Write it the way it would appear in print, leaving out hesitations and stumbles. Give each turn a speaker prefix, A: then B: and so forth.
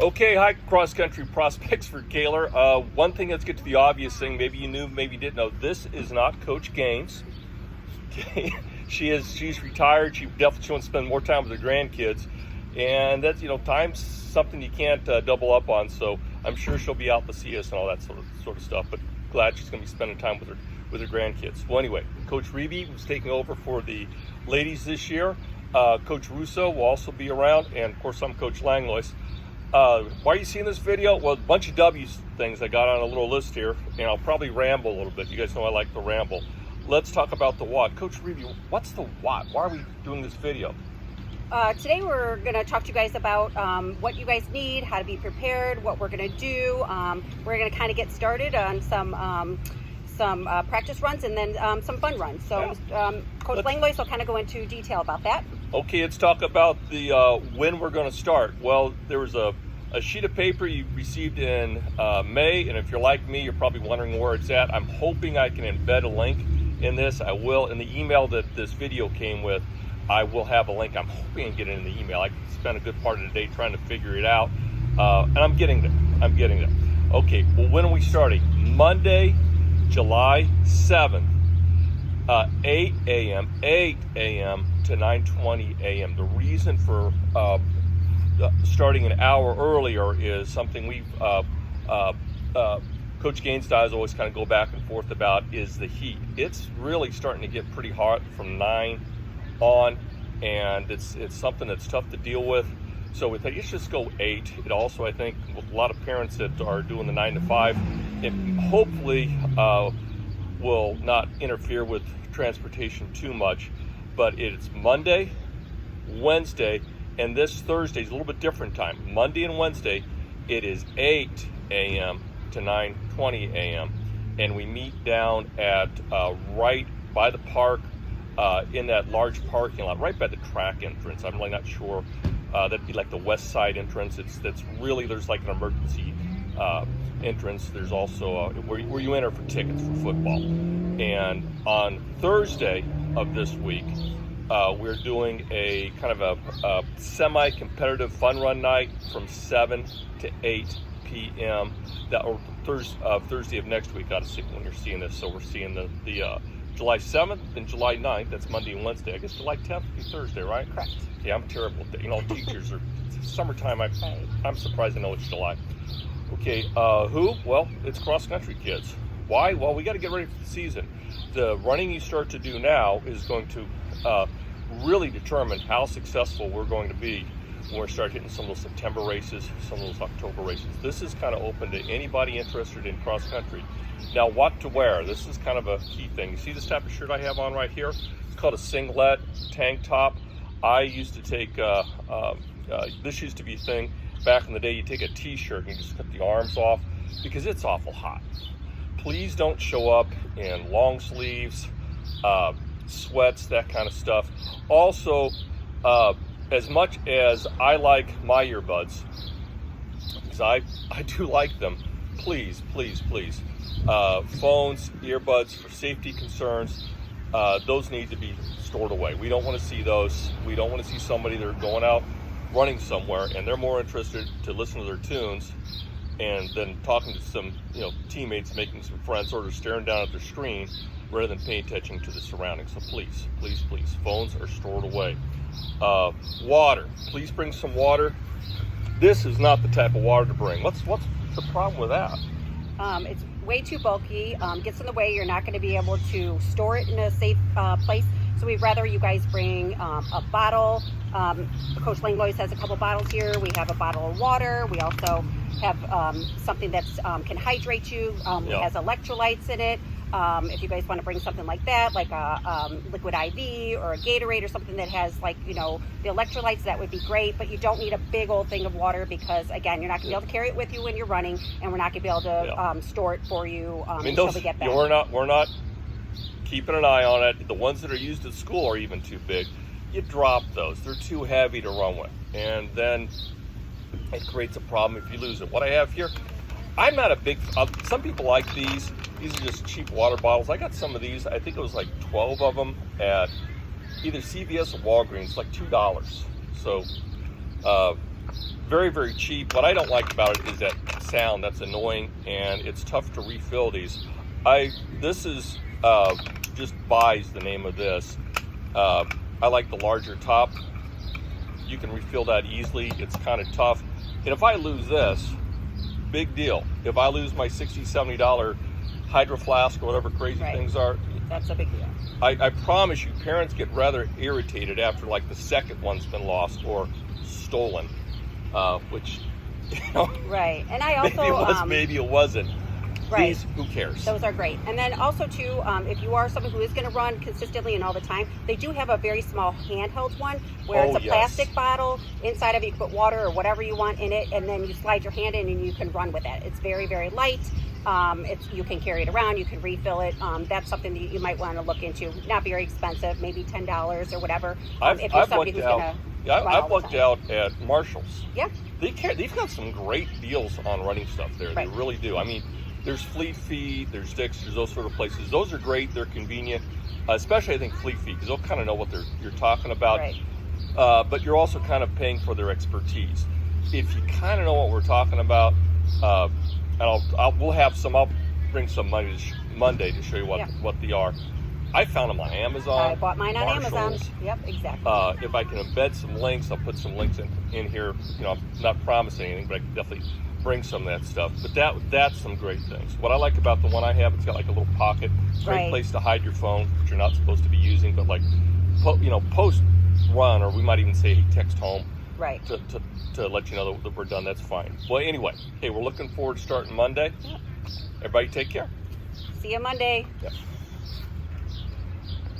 A: Okay, hi, cross-country prospects for Kahler. One thing, let's get to the obvious thing. Maybe you knew, maybe you didn't know. This is not Coach Gaines. Okay, she's retired. She definitely wants to spend more time with her grandkids, and that's time's something you can't double up on. So I'm sure she'll be out to see us and all that sort of stuff. But glad she's going to be spending time with her grandkids. Well, anyway, Coach Reeby was taking over for the ladies this year. Coach Russo will also be around, and of course I'm Coach Langlois. Why are you seeing this video? Well, a bunch of W's things I got on a little list here, and I'll probably ramble a little bit. You guys know I like to ramble. Let's talk about the what. Coach Reeby, what's the what? Why are we doing this video?
B: Today we're going to talk to you guys about what you guys need, how to be prepared, what we're going to do. We're going to kind of get started on some practice runs and then some fun runs. So Coach Langlois will kind of go into detail about that.
A: Okay, let's talk about the when we're going to start. Well, there was a sheet of paper you received in May, and if you're like me, you're probably wondering where it's at. I'm hoping I can embed a link in this. I will. In the email that this video came with, I will have a link. I'm hoping I can get it in the email. I spent a good part of the day trying to figure it out, and I'm getting there. Okay, well, when are we starting? Monday, July 7th, 8 a.m. to 9:20 a.m. The reason for starting an hour earlier is something we've Coach Gaines and I always kind of go back and forth about, is the heat. It's really starting to get pretty hot from 9 on, and it's something that's tough to deal with. So we think let's just go 8. It also, I think, with a lot of parents that are doing the 9 to 5, it hopefully will not interfere with transportation too much. But it's Monday, Wednesday, and this Thursday is a little bit different time. Monday and Wednesday, it is 8 a.m. to 9:20 a.m. and we meet down at right by the park, in that large parking lot, right by the track entrance. I'm really not sure. That'd be like the west side entrance. That's really, there's like an emergency entrance. There's also where you enter for tickets for football. And on Thursday of this week, we're doing a kind of a semi-competitive fun run night from 7 to 8 p.m. Or Thursday of next week. Got to see when you're seeing this. So we're seeing the July 7th and July 9th. That's Monday and Wednesday. I guess July 10th would be Thursday, right?
B: Correct.
A: Yeah, I'm terrible. Teachers are summertime. I'm surprised I know it's July. Okay, who? Well, it's cross-country kids. Why? Well, we got to get ready for the season. The running you start to do now is going to really determine how successful we're going to be when we start hitting some of those September races, some of those October races. This is kind of open to anybody interested in cross-country. Now, what to wear? This is kind of a key thing. You see this type of shirt I have on right here? It's called a singlet tank top. I used to take, this used to be a thing. Back in the day, you take a t-shirt and you just cut the arms off because it's awful hot. Please don't show up in long sleeves, sweats, that kind of stuff. Also, as much as I like my earbuds, because I do like them, please, phones, earbuds, for safety concerns, those need to be stored away. We don't want to see those. We don't want to see somebody that are going out running somewhere and they're more interested to listen to their tunes and then talking to some teammates, making some friends, or staring down at their screen rather than paying attention to the surroundings. So please, phones are stored away. Water, please bring some water. This is not the type of water to bring. What's the problem with that?
B: It's way too bulky, gets in the way. You're not going to be able to store it in a safe place. So we'd rather you guys bring a bottle. Coach Langlois has a couple bottles here. We have a bottle of water. We also have something that can hydrate you. It has electrolytes in it. If you guys want to bring something like that, like a liquid IV or a Gatorade or something that has the electrolytes, that would be great. But you don't need a big old thing of water because, again, you're not going to be able to carry it with you when you're running, and we're not going to be able to store it for you until we get back.
A: We're not keeping an eye on it. The ones that are used at school are even too big. You drop those. They're too heavy to run with. And then it creates a problem if you lose it. What I have here, I'm not a big, some people like these. These are just cheap water bottles. I got some of these. I think it was like 12 of them at either CVS or Walgreens, like $2. So Very, very cheap. What I don't like about it is that sound. That's annoying, and it's tough to refill these. This is just Buys the name of this. I like the larger top. You can refill that easily. It's kind of tough. And if I lose this, big deal. If I lose my $60, $70 Hydro Flask or whatever crazy things are,
B: that's a big deal.
A: I promise you, parents get rather irritated after like the second one's been lost or stolen, which, you know,
B: right. And I also
A: maybe it was, maybe it wasn't.
B: Right.
A: These, who cares?
B: Those are great. And then also too, if you are someone who is going to run consistently and all the time, they do have a very small handheld one where it's a plastic bottle. Inside of it, you can put water or whatever you want in it, and then you slide your hand in and you can run with it. It's very, very light. You can carry it around, you can refill it. That's something that you might want to look into. Not very expensive, maybe $10 or whatever. If you're somebody who's going to
A: I've looked out at Marshall's.
B: Yeah.
A: They've got some great deals on running stuff there.
B: Right.
A: They really do. I mean, there's Fleet Feet, there's Dick's, there's those sort of places. Those are great. They're convenient, especially I think Fleet Feet, because they'll kind of know what you're talking about.
B: Right.
A: But you're also kind of paying for their expertise. If you kind of know what we're talking about, and I'll bring some Monday to show you what they are. I found them on Amazon.
B: I bought mine on
A: Marshalls.
B: Amazon. Yep, exactly.
A: If I can embed some links, I'll put some links in here. You know, I'm not promising anything, but I can definitely bring some of that stuff. But that's some great things. What I like about the one I have, it's got like a little pocket, great place to hide your phone, which you're not supposed to be using, but like, post run, or we might even say, hey, text home.
B: Right.
A: To let you know that we're done. That's fine. Well, anyway, hey, we're looking forward to starting Monday.
B: Yep.
A: Everybody take care.
B: See you Monday.
A: Yep.